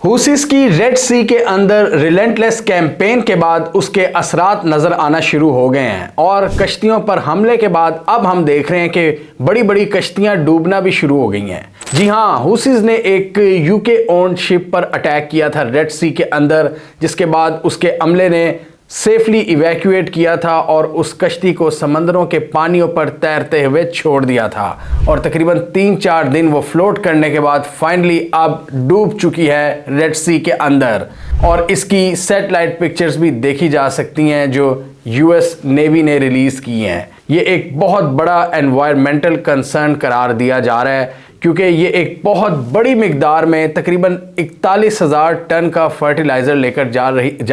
हुसीस की रेड सी के अंदर रिलेंटलेस कैंपेन के बाद उसके असरात नज़र आना शुरू हो गए हैं और कश्तियों पर हमले के बाद अब हम देख रहे हैं कि बड़ी बड़ी कश्तियां डूबना भी शुरू हो गई हैं। जी हाँ, हुसीस ने एक यूके ओन्ड शिप पर अटैक किया था रेड सी के अंदर, जिसके बाद उसके अमले ने सेफली इवैक्यूएट किया था और उस कश्ती को समंदरों के पानियों पर तैरते हुए छोड़ दिया था और तकरीबन 3-4 दिन वो फ्लोट करने के बाद फाइनली अब डूब चुकी है रेड सी के अंदर। और इसकी सैटेलाइट पिक्चर्स भी देखी जा सकती हैं जो यूएस नेवी ने रिलीज़ की हैं। ये एक बहुत बड़ा एनवायरमेंटल कंसर्न करार दिया जा रहा है क्योंकि ये एक बहुत बड़ी मिकदार में तकरीबन 41,000 टन का फर्टिलाइज़र लेकर जा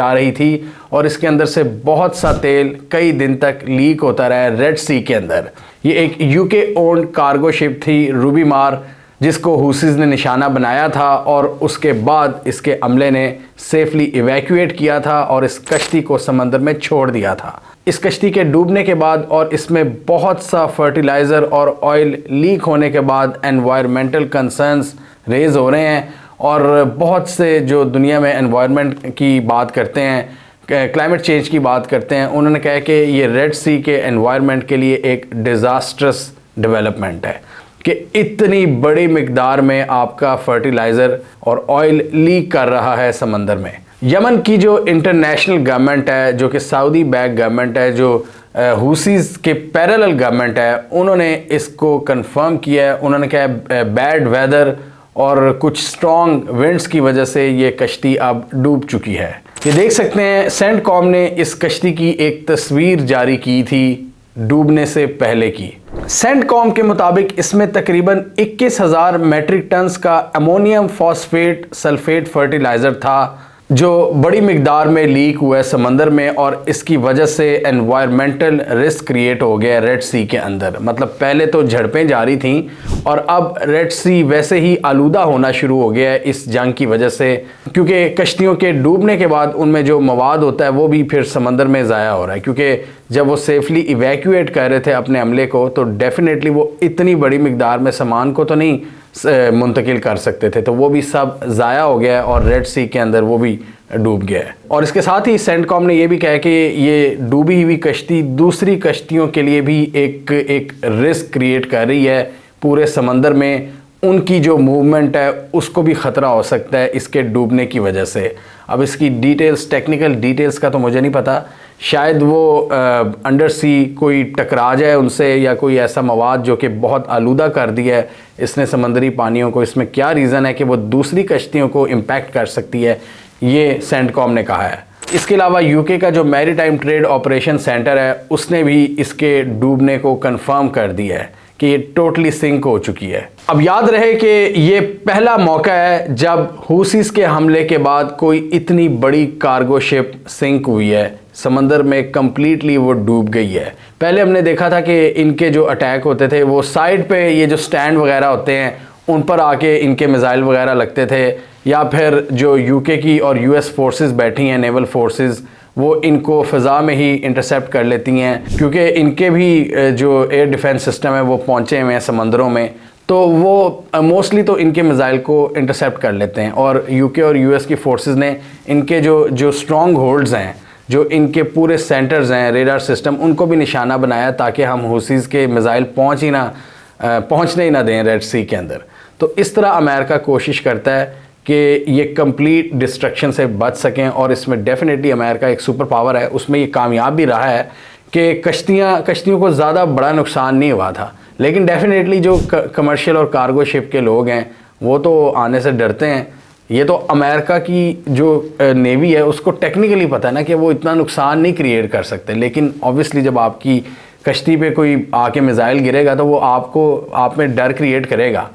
रही थी और इसके अंदर से बहुत सा तेल कई दिन तक लीक होता रहा है रेड सी के अंदर। ये एक यूके ओन्ड कार्गो शिप थी रूबी मार, जिसको हुसीस ने निशाना बनाया था और उसके बाद इसके अमले ने सेफली इवैक्यूएट किया था और इस कश्ती को समंदर में छोड़ दिया था। इस कश्ती के डूबने के बाद और इसमें बहुत सा फर्टिलाइज़र और ऑयल लीक होने के बाद एनवायरमेंटल कंसर्न्स रेज हो रहे हैं और बहुत से जो दुनिया में एनवायरनमेंट की बात करते हैं, क्लाइमेट चेंज की बात करते हैं, उन्होंने कहा कि ये रेड सी के एनवायरनमेंट के लिए एक डिज़ास्ट्रस डेवलपमेंट है कि इतनी बड़ी मिकदार में आपका फर्टिलाइज़र और ऑयल लीक कर रहा है समंदर में। यमन की जो इंटरनेशनल गवर्नमेंट है, जो कि सऊदी बैक गवर्नमेंट है, जो हुसीस के पैरेलल गवर्नमेंट है, उन्होंने इसको कंफर्म किया है। उन्होंने कहा बैड वेदर और कुछ स्ट्रॉन्ग विंड्स की वजह से ये कश्ती अब डूब चुकी है। ये देख सकते हैं सेंटकॉम ने इस कश्ती की एक तस्वीर जारी की थी डूबने से पहले की। सेंटकॉम के मुताबिक इसमें तकरीबन 21,000 मेट्रिक टन्स का अमोनियम फॉस्फेट सल्फेट फर्टिलाइज़र था जो बड़ी मिकदार में लीक हुआ है समंदर में और इसकी वजह से एनवायरमेंटल रिस्क क्रिएट हो गया रेड सी के अंदर। मतलब पहले तो झड़पें जारी थी और अब रेड सी वैसे ही आलूदा होना शुरू हो गया है इस जंग की वजह से, क्योंकि कश्तियों के डूबने के बाद उनमें जो मवाद होता है वो भी फिर समंदर में ज़ाया हो रहा है। क्योंकि जब वो सेफली इवैक्यूएट कर रहे थे अपने अमले को तो डेफिनेटली वो इतनी बड़ी मिकदार में सामान को तो नहीं मुंतकिल कर सकते थे, तो वो भी सब ज़ाया हो गया है और रेड सी के अंदर वो भी डूब गया है। और इसके साथ ही सेंटकॉम ने ये भी कहा कि ये डूबी हुई कश्ती दूसरी कश्तियों के लिए भी एक रिस्क क्रिएट कर रही है पूरे समंदर में। उनकी जो मूवमेंट है उसको भी ख़तरा हो सकता है इसके डूबने की वजह से। अब इसकी डिटेल्स, टेक्निकल डिटेल्स का तो मुझे नहीं पता, शायद वो अंडर सी कोई टकरा जाए उनसे या कोई ऐसा मवाद जो कि बहुत आलूदा कर दिया है इसने समंदरी पानियों को। इसमें क्या रीज़न है कि वो दूसरी कश्तियों को इम्पैक्ट कर सकती है, ये सेंटकॉम ने कहा है। इसके अलावा यूके का जो मैरीटाइम ट्रेड ऑपरेशन सेंटर है उसने भी इसके डूबने को कंफर्म कर दिया है कि ये टोटली सिंक हो चुकी है। अब याद रहे कि ये पहला मौका है जब हुसीस के हमले के बाद कोई इतनी बड़ी कार्गो शिप सिंक हुई है समंदर में, कंप्लीटली वो डूब गई है। पहले हमने देखा था कि इनके जो अटैक होते थे वो साइड पे ये जो स्टैंड वगैरह होते हैं उन पर आके इनके मिसाइल वगैरह लगते थे, या फिर जो यूके की और यूएस फोर्सेस बैठी हैं, नेवल फोर्सेस, वो इनको फ़िज़ा में ही इंटरसेप्ट कर लेती हैं क्योंकि इनके भी जो एयर डिफेंस सिस्टम है वो पहुँचे हुए हैं समंदरों में, तो वो मोस्टली तो इनके मिसाइल को इंटरसेप्ट कर लेते हैं। और यूके और यूएस की फोर्सेस ने इनके जो स्ट्रॉन्ग होल्ड्स हैं, जो इनके पूरे सेंटर्स हैं रेडार सिस्टम, उनको भी निशाना बनाया ताकि हम हुसीस के मिसाइल पहुँचने ही ना दें रेड सी के अंदर। तो इस तरह अमेरिका कोशिश करता है कि ये कंप्लीट डिस्ट्रक्शन से बच सकें और इसमें डेफिनेटली अमेरिका एक सुपर पावर है, उसमें ये कामयाब भी रहा है कि कश्तियों को ज़्यादा बड़ा नुकसान नहीं हुआ था। लेकिन डेफिनेटली जो कमर्शियल और कार्गो शिप के लोग हैं वो तो आने से डरते हैं। ये तो अमेरिका की जो नेवी है उसको टेक्निकली पता है ना कि वो इतना नुकसान नहीं क्रिएट कर सकते, लेकिन ऑब्वियसली जब आपकी कश्ती पे कोई आके मिसाइल गिरेगा तो वो आप में डर क्रिएट करेगा।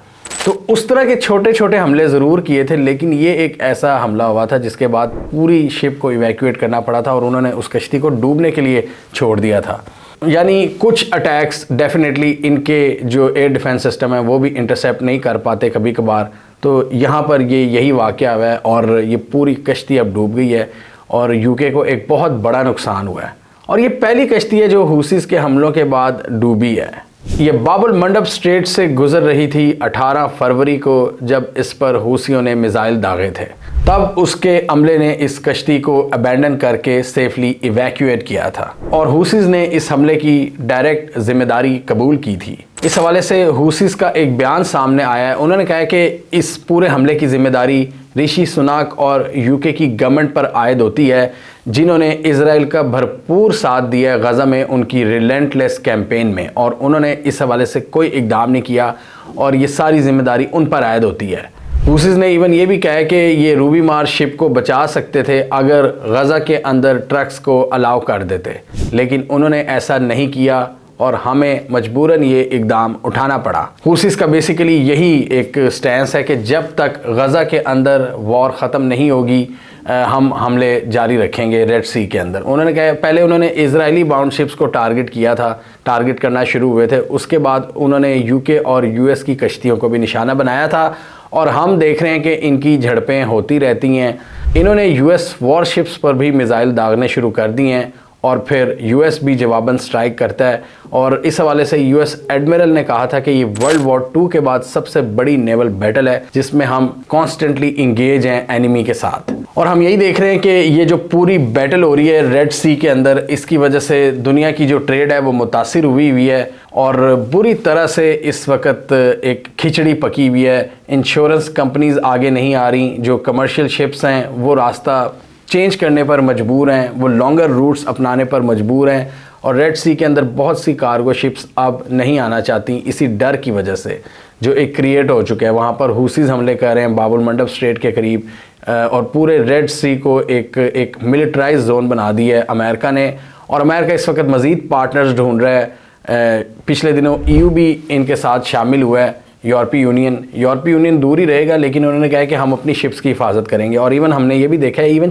तो उस तरह के छोटे छोटे हमले ज़रूर किए थे, लेकिन ये एक ऐसा हमला हुआ था जिसके बाद पूरी शिप को इवैक्यूएट करना पड़ा था और उन्होंने उस कश्ती को डूबने के लिए छोड़ दिया था। यानी कुछ अटैक्स डेफिनेटली इनके जो एयर डिफेंस सिस्टम है वो भी इंटरसेप्ट नहीं कर पाते कभी कभार। तो यहाँ पर यही वाक़या हुआ है और ये पूरी कश्ती अब डूब गई है और यूके को एक बहुत बड़ा नुकसान हुआ है। और ये पहली कश्ती है जो हुसीस के हमलों के बाद डूबी है। ये बाबुल मंडब स्ट्रेट से गुजर रही थी 18 फरवरी को, जब इस पर हूसियों ने मिसाइल दागे थे। तब उसके अमले ने इस कश्ती को अबैंडन करके सेफली इवैक्यूएट किया था और हूसीज ने इस हमले की डायरेक्ट जिम्मेदारी कबूल की थी। इस हवाले से हूसीज का एक बयान सामने आया है। उन्होंने कहा कि इस पूरे हमले की जिम्मेदारी ऋषि सुनाक और यूके की गवर्नमेंट पर आयद होती है, जिन्होंने इजराइल का भरपूर साथ दिया है गज़ा में उनकी रिलेंटलेस कैंपेन में, और उन्होंने इस हवाले से कोई इकदाम नहीं किया और ये सारी जिम्मेदारी उन पर आयद होती है। हूसीज ने इवन ये भी कहा कि ये रूबी मार शिप को बचा सकते थे अगर गज़ा के अंदर ट्रक्स को अलाउ कर देते, लेकिन उन्होंने ऐसा नहीं किया और हमें मजबूरन ये इकदाम उठाना पड़ा। हूसीज का बेसिकली यही एक स्टैंस है कि जब तक गज़ा के अंदर वॉर ख़त्म नहीं होगी हम हमले जारी रखेंगे रेड सी के अंदर। उन्होंने कहा, पहले उन्होंने इजरायली बाउंड शिप्स को टारगेट किया था, टारगेट करना शुरू हुए थे। उसके बाद उन्होंने यूके और यूएस की कश्तियों को भी निशाना बनाया था और हम देख रहे हैं कि इनकी झड़पें होती रहती हैं। इन्होंने यूएस वॉरशिप्स पर भी मिसाइल दागने शुरू कर दिए हैं और फिर यूएस भी जवाबन स्ट्राइक करता है। और इस हवाले से यूएस एडमिरल ने कहा था कि ये वर्ल्ड वॉर 2 के बाद सबसे बड़ी नेवल बैटल है जिसमें हम कॉन्स्टेंटली इंगेज हैं एनिमी के साथ। और हम यही देख रहे हैं कि ये जो पूरी बैटल हो रही है रेड सी के अंदर, इसकी वजह से दुनिया की जो ट्रेड है वो मुतासिर हुई है और बुरी तरह से इस वक्त एक खिचड़ी पकी हुई है। इंश्योरेंस कंपनीज आगे नहीं आ रही, जो कमर्शियल शिप्स हैं वो रास्ता चेंज करने पर मजबूर हैं, वो लॉन्गर रूट्स अपनाने पर मजबूर हैं और रेड सी के अंदर बहुत सी कार्गो शिप्स अब नहीं आना चाहती इसी डर की वजह से जो एक क्रिएट हो चुका है। वहाँ पर हूसीज हमले कर रहे हैं बाबुल मंडब स्ट्रेट के करीब और पूरे रेड सी को एक मिलिट्राइज जोन बना दिया है अमेरिका ने, और अमेरिका इस वक्त मज़ीद पार्टनर्स ढूंढ रहा है। पिछले दिनों EU भी इनके साथ शामिल हुआ है, यूरोपीय यूनियन दूर ही रहेगा, लेकिन उन्होंने कहा कि हम अपनी शिप्स की हिफाजत करेंगे। और इवन हमने ये भी देखा है, इवन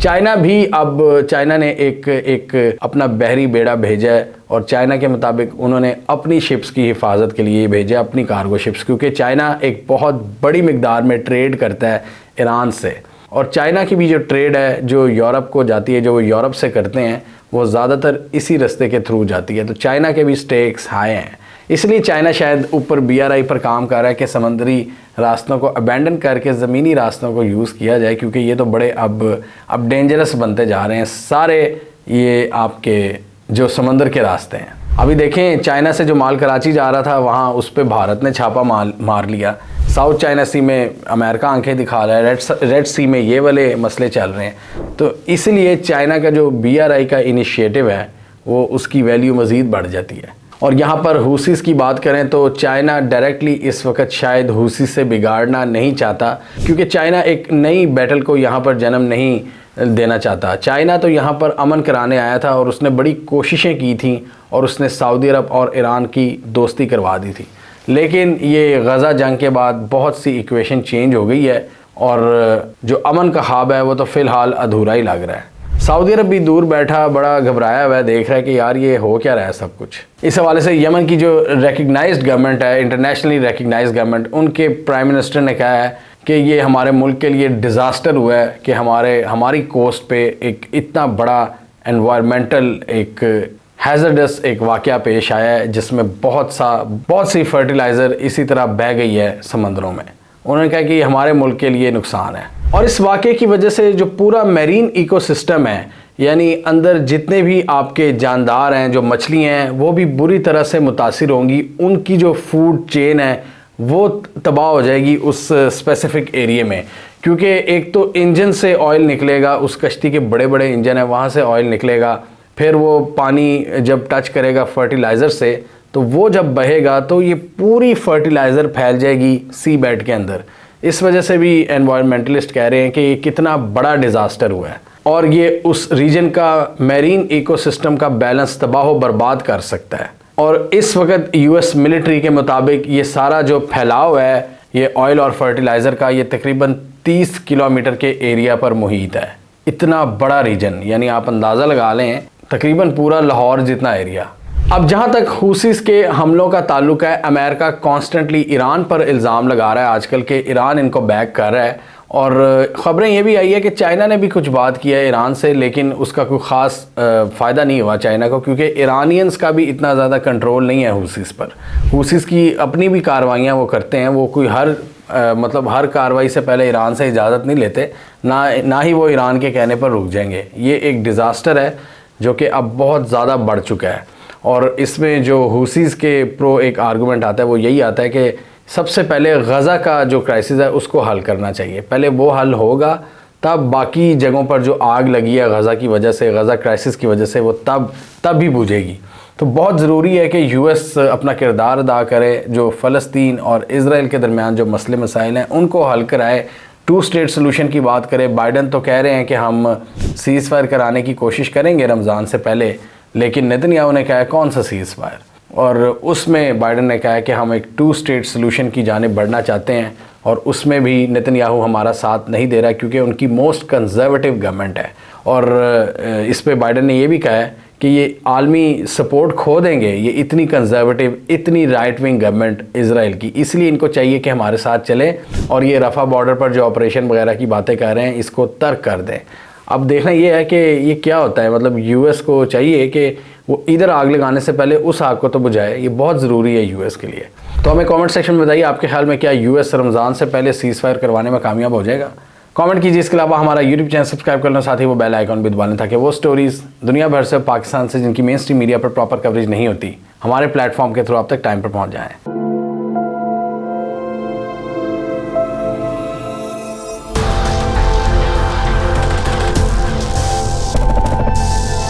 चाइना भी अब चाइना ने एक अपना बहरी बेड़ा भेजा है और चाइना के मुताबिक उन्होंने अपनी शिप्स की हिफाजत के लिए भेजा अपनी कार्गो शिप्स, क्योंकि चाइना एक बहुत बड़ी मिकदार में ट्रेड करता है ईरान से, और चाइना की भी जो ट्रेड है जो यूरोप को जाती है, जो वो यूरोप से करते हैं, वो ज़्यादातर इसी रास्ते के थ्रू जाती है। तो चाइना के भी स्टेक्स हाई हैं, इसलिए चाइना शायद ऊपर BRI पर काम कर रहा है कि समुद्री रास्तों को अबैंडन करके ज़मीनी रास्तों को यूज़ किया जाए, क्योंकि ये तो बड़े अब डेंजरस बनते जा रहे हैं सारे ये आपके जो समंदर के रास्ते हैं। अभी देखें, चाइना से जो माल कराची जा रहा था वहाँ उस पर भारत ने छापा मार लिया। साउथ चाइना सी में अमेरिका आंखें दिखा रहा है, रेड सी में ये वाले मसले चल रहे हैं। तो इसलिए चाइना का जो BRI का इनिशिएटिव है वो उसकी वैल्यू मज़ीद बढ़ जाती है। और यहाँ पर हूसीज़ की बात करें तो चाइना डायरेक्टली इस वक्त शायद हूसी से बिगाड़ना नहीं चाहता, क्योंकि चाइना एक नई बैटल को यहाँ पर जन्म नहीं देना चाहता। चाइना तो यहाँ पर अमन कराने आया था और उसने बड़ी कोशिशें की थी और उसने सऊदी अरब और ईरान की दोस्ती करवा दी थी, लेकिन ये गज़ा जंग के बाद बहुत सी इक्वेशन चेंज हो गई है और जो अमन का ख्वाब है वो तो फ़िलहाल अधूरा ही लग रहा है। सऊदी अरब भी दूर बैठा बड़ा घबराया हुआ है, देख रहा है कि यार ये हो क्या रहा है सब कुछ। इस हवाले से यमन की जो रिकग्नाइज्ड गवर्नमेंट है, इंटरनेशनली रिकग्नाइज्ड गवर्नमेंट, उनके प्राइम मिनिस्टर ने कहा है कि ये हमारे मुल्क के लिए डिज़ास्टर हुआ है कि हमारी कोस्ट पे एक इतना बड़ा एनवायरमेंटल एक हैज़र्डस एक वाक़या पेश आया है जिसमें बहुत सी फर्टिलाइज़र इसी तरह बह गई है समंदरों में। उन्होंने कहा कि हमारे मुल्क के लिए नुकसान है और इस वाक़े की वजह से जो पूरा मैरीन इकोसिस्टम है, यानी अंदर जितने भी आपके जानदार हैं, जो मछलियाँ हैं, वो भी बुरी तरह से मुतासिर होंगी। उनकी जो फूड चेन है वो तबाह हो जाएगी उस स्पेसिफ़िक एरिया में, क्योंकि एक तो इंजन से ऑयल निकलेगा, उस कश्ती के बड़े बड़े इंजन है वहाँ से ऑयल निकलेगा, फिर वो पानी जब टच करेगा फर्टिलाइज़र से तो वो जब बहेगा तो ये पूरी फर्टिलाइज़र फैल जाएगी सी बेड के अंदर। इस वजह से भी एनवायरमेंटलिस्ट कह रहे हैं कि ये कितना बड़ा डिज़ास्टर हुआ है और ये उस रीजन का मैरीन इकोसिस्टम का बैलेंस तबाह बर्बाद कर सकता है। और इस वक्त US मिलिट्री के मुताबिक ये सारा जो फैलाव है ये ऑयल और फर्टिलाइज़र का, ये तकरीबन 30 किलोमीटर के एरिया पर मुहित है। इतना बड़ा रीजन, यानी आप अंदाज़ा लगा लें तकरीबन पूरा लाहौर जितना एरिया। अब जहाँ तक हूसीज़ के हमलों का ताल्लुक है, अमेरिका कॉन्स्टेंटली ईरान पर इल्ज़ाम लगा रहा है आजकल के ईरान इनको बैक कर रहा है और ख़बरें ये भी आई है कि चाइना ने भी कुछ बात किया है ईरान से, लेकिन उसका कोई ख़ास फ़ायदा नहीं हुआ चाइना को, क्योंकि ईरानियंस का भी इतना ज़्यादा कंट्रोल नहीं है हूसीस पर। हूसीस की अपनी भी कार्रवाइयाँ वो करते हैं, वो कोई मतलब हर कार्रवाई से पहले ईरान से इजाज़त नहीं लेते, ना ही वो ईरान के कहने पर रुक जाएंगे। ये एक डिज़ास्टर है जो कि अब बहुत ज़्यादा बढ़ चुका है। और इसमें जो हूसीस के प्रो एक आर्गूमेंट आता है वो यही आता है कि सबसे पहले गज़ा का जो क्राइसिस है उसको हल करना चाहिए, पहले वो हल होगा तब बाकी जगहों पर जो आग लगी है गज़ा की वजह से, गज़ा क्राइसिस की वजह से, वो तब भी बुझेगी। तो बहुत ज़रूरी है कि यूएस अपना किरदार अदा करे, जो फ़लस्तीन और इज़राइल के दरमियान जो मसले मसाइल हैं उनको हल कराए, 2 स्टेट सोल्यूशन की बात करें। बाइडन तो कह रहे हैं कि हम सीज़ फायर कराने की कोशिश करेंगे रमज़ान से पहले, लेकिन नेतन्याहू ने कहा है कौन सा सीज़ फायर, और उसमें बाइडन ने कहा है कि हम एक 2 स्टेट सोल्यूशन की जानिब बढ़ना चाहते हैं, और उसमें भी नेतन्याहू हमारा साथ नहीं दे रहा क्योंकि उनकी मोस्ट कंजर्वेटिव गवर्नमेंट है। और इस पे बाइडन ने ये भी कहा है कि ये आलमी सपोर्ट खो देंगे, ये इतनी कंजर्वेटिव, इतनी राइट विंग गवर्नमेंट इज़राइल की, इसलिए इनको चाहिए कि हमारे साथ चलें और ये रफ़ा बॉर्डर पर जो ऑपरेशन वगैरह की बातें कर रहे हैं इसको तर्क कर दें। अब देखना ये है कि ये क्या होता है, मतलब यूएस को चाहिए कि वो इधर आग लगाने से पहले उस आग को तो बुझाए, ये बहुत ज़रूरी है यूएस के लिए। तो हमें कमेंट सेक्शन में बताइए आपके ख्याल में क्या यूएस रमज़ान से पहले सीज़ फायर करवाने में कामयाब हो जाएगा। कमेंट कीजिए। इसके अलावा हमारा यूट्यूब चैनल सब्सक्राइब करना, साथ ही वो बेल आइकॉन भी दबा लें ताकि वो स्टोरीज़ दुनिया भर से, पाकिस्तान से जिनकी मेन स्ट्रीम मीडिया पर प्रॉपर कवरेज नहीं होती, हमारे प्लेटफॉर्म के थ्रू आप तक टाइम पर पहुँच जाएँ।